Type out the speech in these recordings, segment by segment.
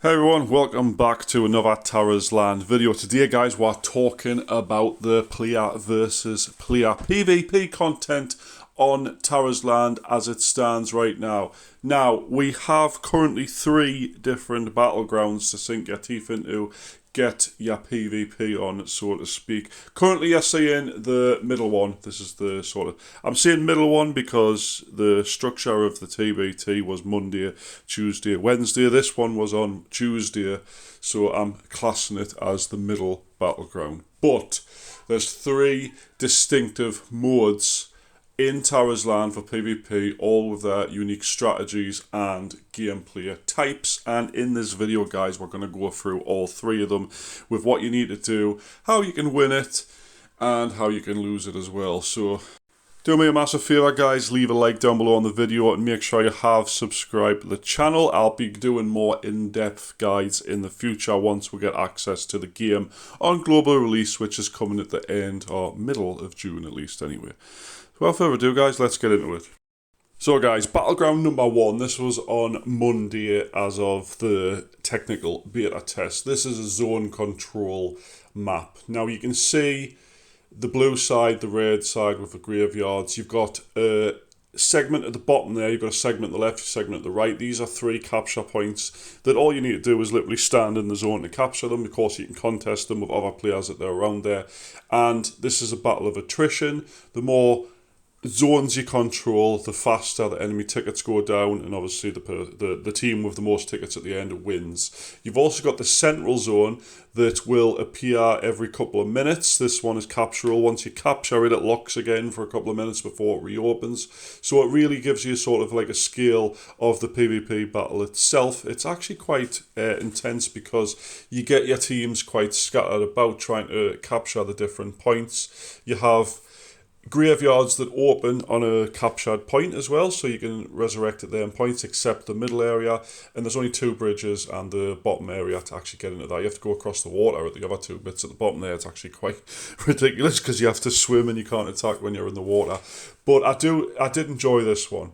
Hey everyone, welcome back to another Tarisland video. Today guys, we're talking about the player versus player PvP content on Tarisland as it stands right now. Now, we have currently 3 different battlegrounds to sink your teeth into, get your PvP on, so to speak. Currently you're seeing the middle one. This is the sort of... I'm saying middle one because the structure of the TBT was Monday, Tuesday, Wednesday. This one was on Tuesday, so I'm classing it as the middle battleground. But there's 3 distinctive modes in Tarisland for PvP, all with their unique strategies and gameplay types. And in this video, guys, we're going to go through all 3 of them with what you need to do, how you can win it, and how you can lose it as well. So do me a massive favour, guys, leave a like down below on the video and make sure you have subscribed to the channel. I'll be doing more in-depth guides in the future once we get access to the game on global release, which is coming at the end or middle of June at least anyway. Without further ado, guys, let's get into it. So guys, battleground number 1, this was on Monday as of the technical beta test. This is a zone control map. Now you can see the blue side, the red side with the graveyards. You've got a segment at the bottom there, you've got a segment at the left, a segment at the right. These are 3 capture points that all you need to do is literally stand in the zone to capture them. Of course, you can contest them with other players that are around there. And this is a battle of attrition. The more zones you control, the faster the enemy tickets go down, and obviously the team with the most tickets at the end wins. You've also got the central zone that will appear every couple of minutes. This one is captural. Once you capture it, it locks again for a couple of minutes before it reopens. So it really gives you sort of like a scale of the PvP battle itself. It's actually quite intense because you get your teams quite scattered about trying to capture the different points. You have graveyards that open on a captured point as well, so you can resurrect at their points except the middle area, and there's only 2 bridges and the bottom area to actually get into that. You have to go across the water at the other 2 bits at the bottom there. It's actually quite ridiculous because you have to swim and you can't attack when you're in the water. But I did enjoy this one.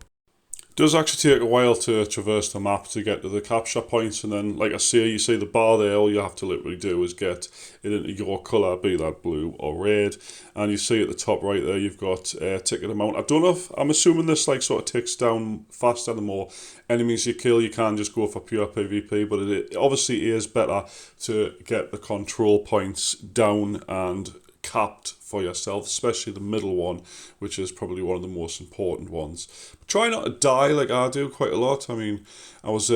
It does actually take a while to traverse the map to get to the capture points, and then, like I say, you see the bar there, all you have to literally do is get it into your colour, be that blue or red, and you see at the top right there you've got ticket amount. I don't know if, I'm assuming this like sort of ticks down faster the more enemies you kill. You can just go for pure PvP, but it obviously is better to get the control points down and capped for yourself, especially the middle one, which is probably one of the most important ones. But try not to die like I do quite a lot. I mean, I was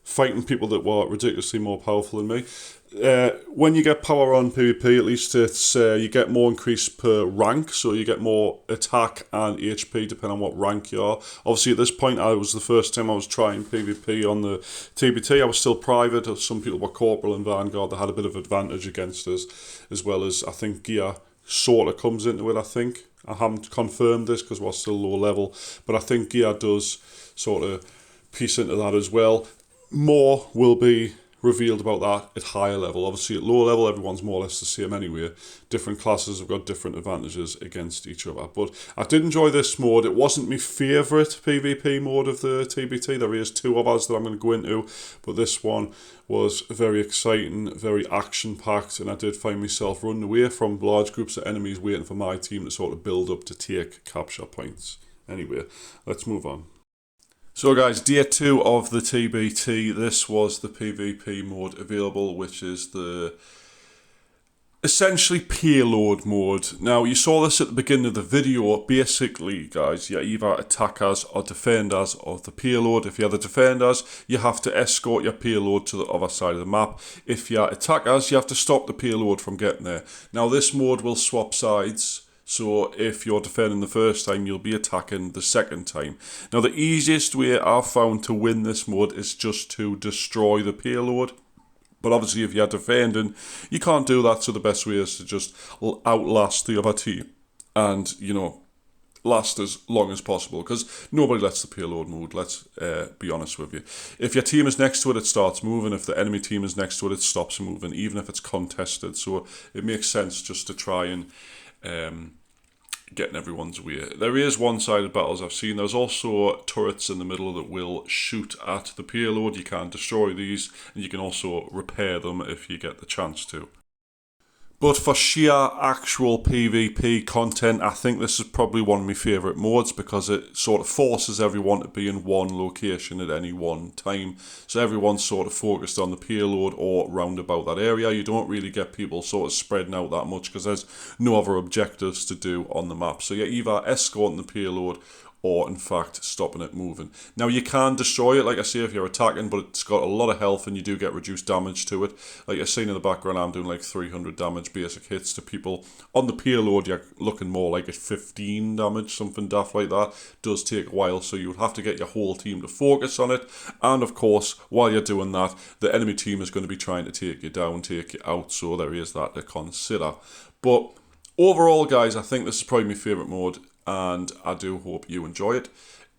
fighting people that were ridiculously more powerful than me. When you get power on PvP, at least it's you get more increase per rank, so you get more attack and HP depending on what rank you are. Obviously at this point, I was the first time I was trying PvP on the TBT. I was still private. Some people were corporal and vanguard that had a bit of advantage against us, as well as I think gear sort of comes into it. I haven't confirmed this because we're still low level, but I think gear does sort of piece into that as well. More will be revealed about that at higher level. Obviously at lower level everyone's more or less the same anyway. Different classes have got different advantages against each other. But I did enjoy this mode. It wasn't my favourite PvP mode of the TBT. There is 2 others that I'm going to go into, but this one was very exciting, very action packed, and I did find myself running away from large groups of enemies waiting for my team to sort of build up to take capture points. Anyway, let's move on. So guys, day 2 of the TBT, this was the PvP mode available, which is the essentially payload mode. Now, you saw this at the beginning of the video. Basically, guys, you're either attackers or defenders of the payload. If you're the defenders, you have to escort your payload to the other side of the map. If you're attackers, you have to stop the payload from getting there. Now, this mode will swap sides. So if you're defending the first time, you'll be attacking the second time. Now, the easiest way I've found to win this mode is just to destroy the payload. But obviously, if you're defending, you can't do that. So the best way is to just outlast the other team and, you know, last as long as possible, because nobody lets the payload move, let's be honest with you. If your team is next to it, it starts moving. If the enemy team is next to it, it stops moving, even if it's contested. So it makes sense just to try and getting everyone's way. There is one-sided battles I've seen. There's also turrets in the middle that will shoot at the payload. You can destroy these, and you can also repair them if you get the chance to. But for sheer actual PvP content, I think this is probably one of my favourite modes because it sort of forces everyone to be in one location at any one time. So everyone's sort of focused on the payload or round about that area. You don't really get people sort of spreading out that much because there's no other objectives to do on the map. So you're either escorting the payload or in fact stopping it moving. Now you can destroy it, like I say, if you're attacking, but it's got a lot of health and you do get reduced damage to it. Like you're seeing in the background, I'm doing like 300 damage basic hits to people. On the payload, you're looking more like a 15 damage, something daft like that. It does take a while, so you would have to get your whole team to focus on it. And of course, while you're doing that, the enemy team is going to be trying to take you down, take you out, so there is that to consider. But overall, guys, I think this is probably my favourite mode, and I do hope you enjoy it.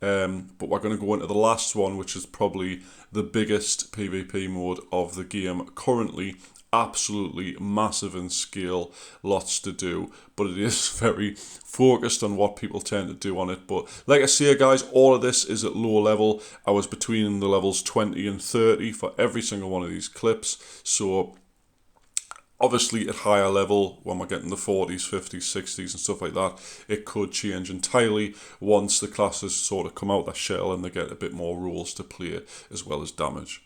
But we're going to go into the last one, which is probably the biggest PvP mode of the game currently. Absolutely massive in scale, lots to do, but it is very focused on what people tend to do on it. But like I say, guys, all of this is at low level. I was between the levels 20 and 30 for every single one of these clips, so obviously, at higher level, when we're getting the 40s, 50s, 60s and stuff like that, it could change entirely once the classes sort of come out their shell and they get a bit more rules to play as well as damage.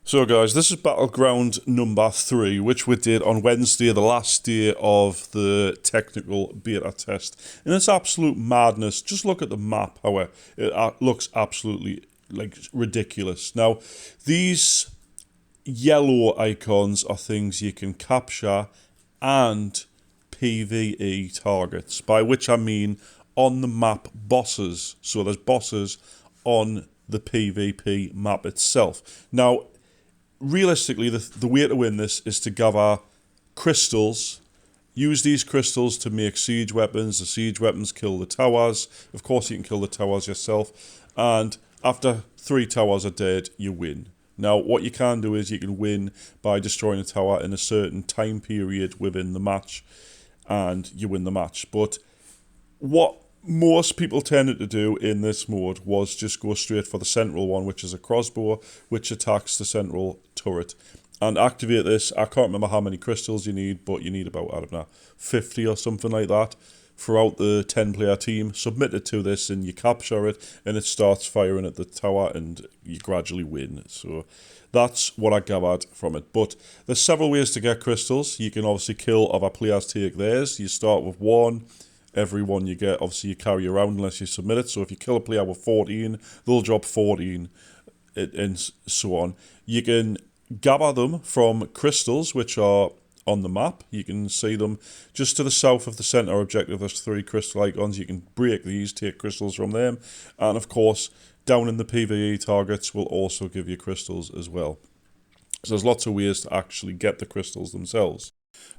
So guys, this is Battleground number 3, which we did on Wednesday, the last day of the technical beta test. And it's absolute madness. Just look at the map, how it looks absolutely like ridiculous. Now, these yellow icons are things you can capture and PvE targets, by which I mean on the map bosses. So there's bosses on the PvP map itself. Now, realistically, the way to win this is to gather crystals, use these crystals to make siege weapons. The siege weapons kill the towers. Of course, you can kill the towers yourself. And after 3 towers are dead, you win. Now, what you can do is you can win by destroying a tower in a certain time period within the match, and you win the match. But what most people tended to do in this mode was just go straight for the central one, which is a crossbow, which attacks the central turret. And activate this, I can't remember how many crystals you need, but you need about, I don't know, 50 or something like that throughout the 10-player team. Submit it to this and you capture it, and it starts firing at the tower and you gradually win. So that's what I gathered from it. But there's several ways to get crystals. You can obviously kill other players, take theirs. You start with 1. Every one you get, obviously you carry around unless you submit it. So if you kill a player with 14, they'll drop 14 and so on. You can gather them from crystals, which are on the map. You can see them just to the south of the center objective. There's 3 crystal icons. You can break these, take crystals from them, and of course down in the PvE targets will also give you crystals as well. So there's lots of ways to actually get the crystals themselves.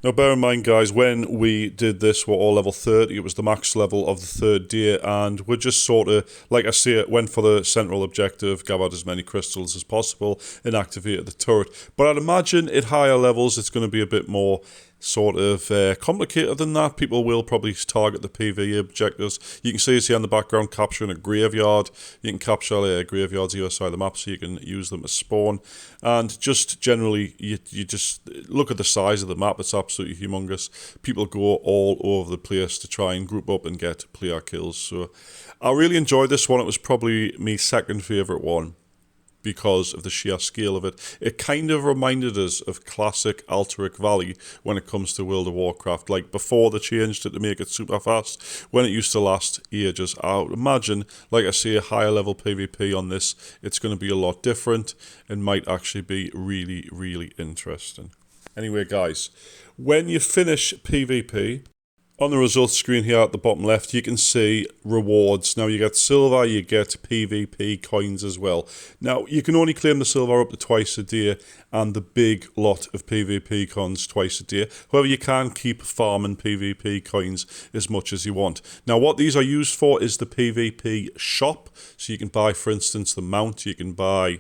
Now, bear in mind, guys, when we did this, we're all level 30. It was the max level of the 3rd day, and we're just sort of, like I say, went for the central objective, gathered as many crystals as possible, and activated the turret. But I'd imagine at higher levels, it's going to be a bit more sort of complicated than that. People will probably target the PvE objectives. You can see it's here in the background capturing a graveyard. You can capture graveyards either side of the map, so you can use them as spawn. And just generally, you just look at the size of the map. It's absolutely humongous. People go all over the place to try and group up and get player kills. So I really enjoyed this one. It was probably my 2nd favourite one, because of the sheer scale of it. It kind of reminded us of classic Alterac Valley when it comes to World of Warcraft. Like before they changed it to make it super fast, when it used to last ages. I would imagine, like I say, a higher level PvP on this, it's going to be a lot different and might actually be really, really interesting. Anyway, guys, when you finish PvP, on the results screen here at the bottom left, you can see rewards. Now, you get silver, you get PvP coins as well. Now, you can only claim the silver up to twice a day, and the big lot of PvP coins twice a day. However, you can keep farming PvP coins as much as you want. Now, what these are used for is the PvP shop. So you can buy, for instance, the mount. You can buy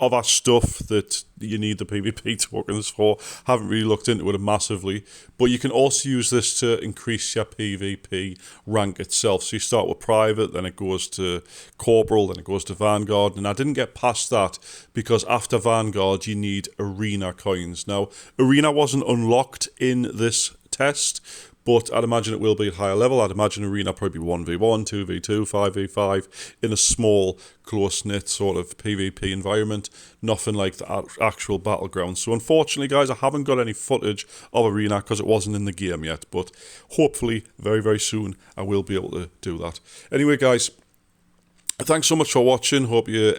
other stuff that you need the PvP tokens for. Haven't really looked into it massively, but you can also use this to increase your PvP rank itself. So you start with private, then it goes to corporal, then it goes to vanguard, and I didn't get past that because after vanguard you need arena coins. Now, arena wasn't unlocked in this test, but I'd imagine it will be at higher level. I'd imagine arena probably 1v1, 2v2, 5v5 in a small, close-knit sort of PvP environment. Nothing like the actual battlegrounds. So unfortunately, guys, I haven't got any footage of arena because it wasn't in the game yet. But hopefully, very, very soon, I will be able to do that. Anyway, guys, thanks so much for watching. Hope you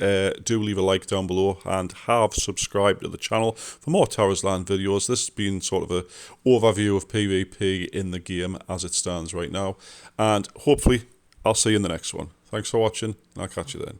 do leave a like down below and have subscribed to the channel for more Tarisland videos. This has been sort of an overview of PvP in the game as it stands right now. And hopefully I'll see you in the next one. Thanks for watching, and I'll catch you then.